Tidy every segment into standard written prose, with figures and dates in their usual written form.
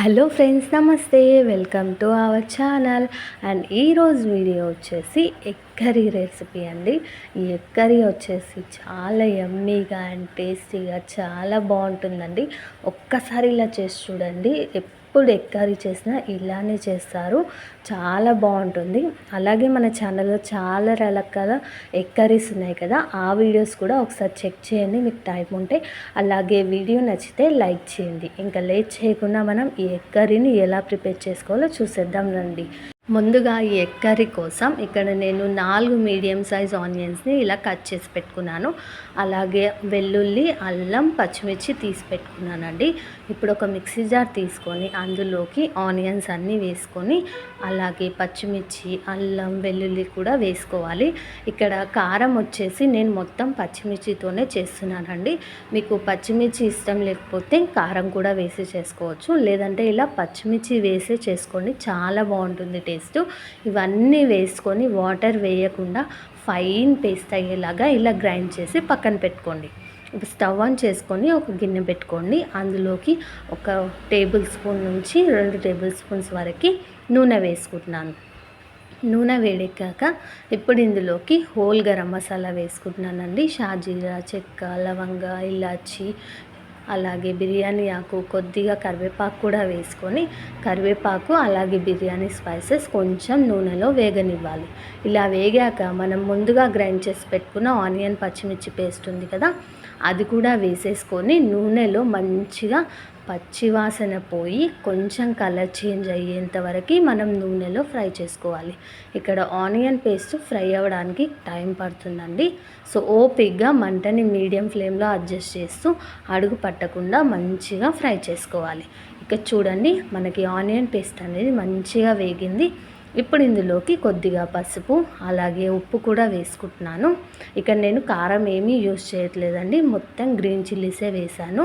Hello friends, నమస్తే. Welcome to our channel. And ఈరోజు video వచ్చేసి ఎగ్ కర్రీ రెసిపీ అండి. ఈ ఎగ్ కర్రీ వచ్చేసి చాలా యమ్మీగా అండ్ టేస్టీగా చాలా బాగుంటుందండి. ఒక్కసారి ఇలా చేసి చూడండి. ఎప్పుడు ఎగ్ కర్రీ చేసినా ఇలానే చేస్తారు, చాలా బాగుంటుంది. అలాగే మన ఛానల్లో చాలా రకాల ఎగ్ కర్రీస్ ఉన్నాయి కదా, ఆ వీడియోస్ కూడా ఒకసారి చెక్ చేయండి మీకు టైం ఉంటే. అలాగే వీడియో నచ్చితే లైక్ చేయండి. ఇంకా లేట్ చేయకుండా మనం ఈ ఎగ్ కర్రీని ఎలా ప్రిపేర్ చేసుకోవాలో చూసేద్దాం రండి. ముందుగా ఈ ఎగ్ కర్రీ కోసం ఇక్కడ నేను 4 మీడియం సైజ్ ఆనియన్స్ని ఇలా కట్ చేసి పెట్టుకున్నాను. అలాగే వెల్లుల్లి, అల్లం, పచ్చిమిర్చి తీసి పెట్టుకున్నానండి. ఇప్పుడు ఒక మిక్సీ జార్ తీసుకొని అందులోకి ఆనియన్స్ అన్నీ వేసుకొని అలాగే పచ్చిమిర్చి, అల్లం, వెల్లుల్లి కూడా వేసుకోవాలి. ఇక్కడ కారం వచ్చేసి నేను మొత్తం పచ్చిమిర్చితోనే చేస్తున్నానండి. మీకు పచ్చిమిర్చి ఇష్టం లేకపోతే కారం కూడా వేసి చేసుకోవచ్చు, లేదంటే ఇలా పచ్చిమిర్చి వేసి చేసుకోండి, చాలా బాగుంటుంది టేస్ట్. ఇవన్నీ వేసుకొని వాటర్ వేయకుండా ఫైన్ పేస్ట్ అయ్యేలాగా ఇలా గ్రైండ్ చేసి పక్కన పెట్టుకోండి. ఇప్పుడు స్టవ్ ఆన్ చేసుకొని ఒక గిన్నె పెట్టుకోండి. అందులోకి 1 టేబుల్ స్పూన్ నుంచి 2 టేబుల్ స్పూన్స్ వరకు నూనె వేసుకుంటున్నాను. నూనె వేడెక్కాక ఇప్పుడు ఇందులోకి హోల్ గరం మసాలా వేసుకుంటున్నానండి. షాజీరా, చెక్క, లవంగ, ఇలాచి, అలాగే బిర్యానీ ఆకు, కొద్దిగా కరివేపాకు కూడా వేసుకొని కరివేపాకు అలాగే బిర్యానీ స్పైసెస్ కొంచెం నూనెలో వేగనివ్వాలి. ఇలా వేగాక మనం ముందుగా గ్రైండ్ చేసి పెట్టుకున్న ఆనియన్, పచ్చిమిర్చి పేస్ట్ ఉంది కదా, అది కూడా వేసేసుకొని నూనెలో మంచిగా పచ్చివాసన పోయి కొంచెం కలర్ చేంజ్ అయ్యేంత వరకు మనం నూనెలో ఫ్రై చేసుకోవాలి. ఇక్కడ ఆనియన్ పేస్ట్ ఫ్రై అవ్వడానికి టైం పడుతుందండి. సో ఓపిక్గా మంటని మీడియం ఫ్లేమ్లో అడ్జస్ట్ చేస్తూ అడుగు పట్టకుండా మంచిగా ఫ్రై చేసుకోవాలి. ఇక చూడండి, మనకి ఆనియన్ పేస్ట్ అనేది మంచిగా వేగింది. ఇప్పుడు ఇందులోకి కొద్దిగా పసుపు అలాగే ఉప్పు కూడా వేసుకుంటున్నాను. ఇక్కడ నేను కారం ఏమీ యూస్ చేయట్లేదండి, మొత్తం గ్రీన్ చిల్లీసే వేసాను.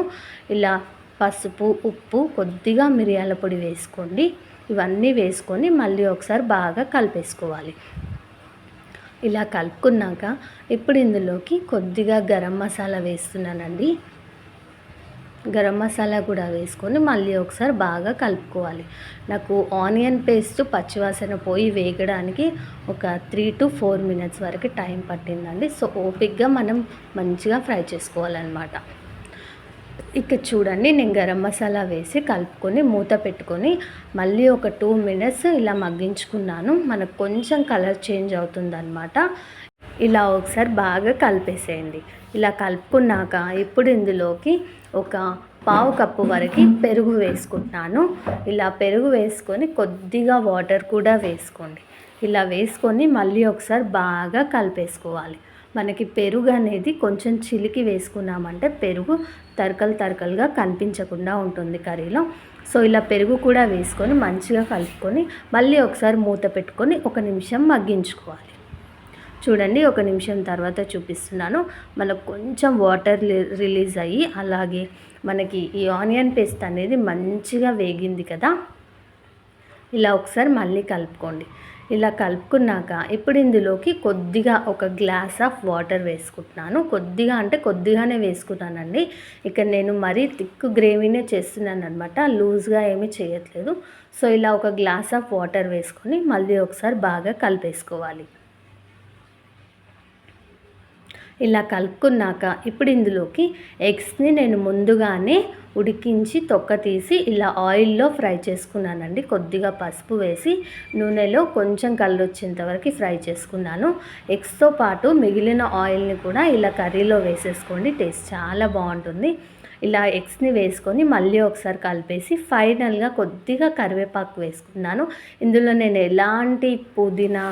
ఇలా పసుపు, ఉప్పు, కొద్దిగా మిరియాల పొడి వేసుకోండి. ఇవన్నీ వేసుకొని మళ్ళీ ఒకసారి బాగా కలిపేసుకోవాలి. ఇలా కలుపుకున్నాక ఇప్పుడు ఇందులోకి కొద్దిగా గరం మసాలా వేస్తున్నానండి. గరం మసాలా కూడా వేసుకొని మళ్ళీ ఒకసారి బాగా కలుపుకోవాలి. నాకు ఆనియన్ పేస్ట్ పచ్చివాసన పోయి వేగడానికి ఒక 3 to 4 మినిట్స్ వరకు టైం పట్టిందండి. సో ఓపిక్గా మనం మంచిగా ఫ్రై చేసుకోవాలన్నమాట. ఇక చూడండి, నేను గరం మసాలా వేసి కలుపుకొని మూత పెట్టుకొని మళ్ళీ ఒక 2 మినిట్స్ ఇలా మగ్గించుకున్నాను. మనకు కొంచెం కలర్ చేంజ్ అవుతుందన్నమాట. ఇలా ఒకసారి బాగా కలిపేసేయండి. ఇలా కలుపుకున్నాక ఇప్పుడు ఇందులోకి ఒక పావు కప్పు వరకు పెరుగు వేసుకుంటున్నాను. ఇలా పెరుగు వేసుకొని కొద్దిగా వాటర్ కూడా వేసుకోండి. ఇలా వేసుకొని మళ్ళీ ఒకసారి బాగా కలిపేసుకోవాలి. మనకి పెరుగు అనేది కొంచెం చిలికి వేసుకున్నామంటే పెరుగు తరకలుగా కనిపించకుండా ఉంటుంది కర్రీలో. సో ఇలా పెరుగు కూడా వేసుకొని మంచిగా కలుపుకొని మళ్ళీ ఒకసారి మూత పెట్టుకొని 1 నిమిషం మగ్గించుకోవాలి. చూడండి, 1 నిమిషం తర్వాత చూపిస్తున్నాను. మనకు కొంచెం వాటర్ రిలీజ్ అయ్యి అలాగే మనకి ఈ ఆనియన్ పేస్ట్ అనేది మంచిగా వేగింది కదా. ఇలా ఒకసారి మళ్ళీ కలుపుకోండి. ఇలా కలుపుకున్నాక ఇప్పుడు ఇందులోకి కొద్దిగా 1 గ్లాస్ ఆఫ్ వాటర్ వేసుకుంటున్నాను. కొద్దిగా అంటే కొద్దిగానే వేసుకున్నానండి. ఇక్కడ నేను మరీ థిక్ గ్రేవీనే చేస్తున్నాను అనమాట, లూజ్గా ఏమీ చేయట్లేదు. సో ఇలా 1 గ్లాస్ ఆఫ్ వాటర్ వేసుకొని మళ్ళీ ఒకసారి బాగా కలిపేసుకోవాలి. ఇలా కలుపుకున్నాక ఇప్పుడు ఇందులోకి ఎగ్స్ని నేను ముందుగానే ఉడికించి తొక్క తీసి ఇలా ఆయిల్లో ఫ్రై చేసుకున్నానండి. కొద్దిగా పసుపు వేసి నూనెలో కొంచెం కలర్ వచ్చేంత వరకు ఫ్రై చేసుకున్నాను. ఎగ్స్తో పాటు మిగిలిన ఆయిల్ని కూడా ఇలా కర్రీలో వేసేసుకోండి, టేస్ట్ చాలా బాగుంటుంది. ఇలా ఎగ్స్ని వేసుకొని మళ్ళీ ఒకసారి కలిపేసి ఫైనల్గా కొద్దిగా కరివేపాకు వేసుకున్నాను. ఇందులో నేను ఎలాంటి పుదీనా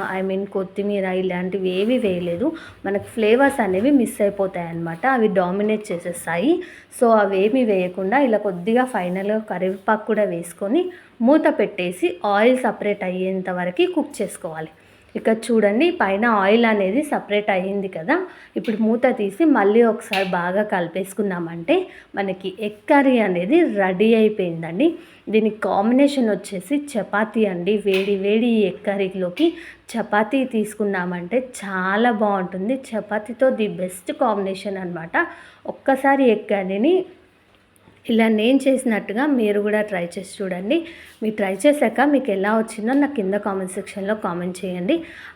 కొత్తిమీర ఇలాంటివి ఏవి వేయలేదు. మనకు ఫ్లేవర్స్ అనేవి మిస్ అయిపోతాయి అన్నమాట, అవి డామినేట్ చేసేస్తాయి. సో అవేమీ వేయకుండా ఇలా కొద్దిగా ఫైనల్గా కరివేపాకు కూడా వేసుకొని మూత పెట్టేసి ఆయిల్ సపరేట్ అయ్యేంత వరకు కుక్ చేసుకోవాలి. ఇక చూడండి, పైన ఆయిల్ అనేది సపరేట్ అయ్యింది కదా. ఇప్పుడు మూత తీసి మళ్ళీ ఒకసారి బాగా కలిపేసుకున్నామంటే మనకి ఎగ్ కర్రీ అనేది రెడీ అయిపోయిందండి. దీనికి కాంబినేషన్ వచ్చేసి చపాతీ అండి. వేడి వేడి ఎగ్ కర్రీలోకి చపాతీ తీసుకున్నామంటే చాలా బాగుంటుంది. చపాతీతో ది బెస్ట్ కాంబినేషన్ అనమాట. ఒక్కసారి ఎగ్ కర్రీని ఇలా నేను చేసినట్టుగా మీరు కూడా ట్రై చేసి చూడండి. మీరు ట్రై చేశాక మీకు ఎలా వచ్చిందో నాకు కింద కామెంట్ సెక్షన్లో కామెంట్ చేయండి.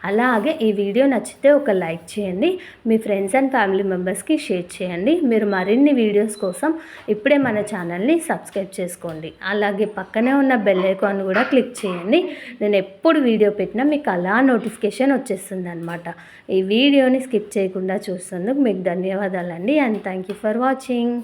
అలాగే ఈ వీడియో నచ్చితే ఒక లైక్ చేయండి. మీ ఫ్రెండ్స్ అండ్ ఫ్యామిలీ మెంబర్స్కి షేర్ చేయండి. మీరు మరిన్ని వీడియోస్ కోసం ఇప్పుడే మన ఛానల్ని సబ్స్క్రైబ్ చేసుకోండి. అలాగే పక్కనే ఉన్న బెల్ ఐకాన్ కూడా క్లిక్ చేయండి. నేను ఎప్పుడు వీడియో పెట్టినా మీకు అలా నోటిఫికేషన్ వచ్చేస్తుంది అనమాట. ఈ వీడియోని స్కిప్ చేయకుండా చూస్తున్నందుకు మీకు ధన్యవాదాలండి. And thank you for watching.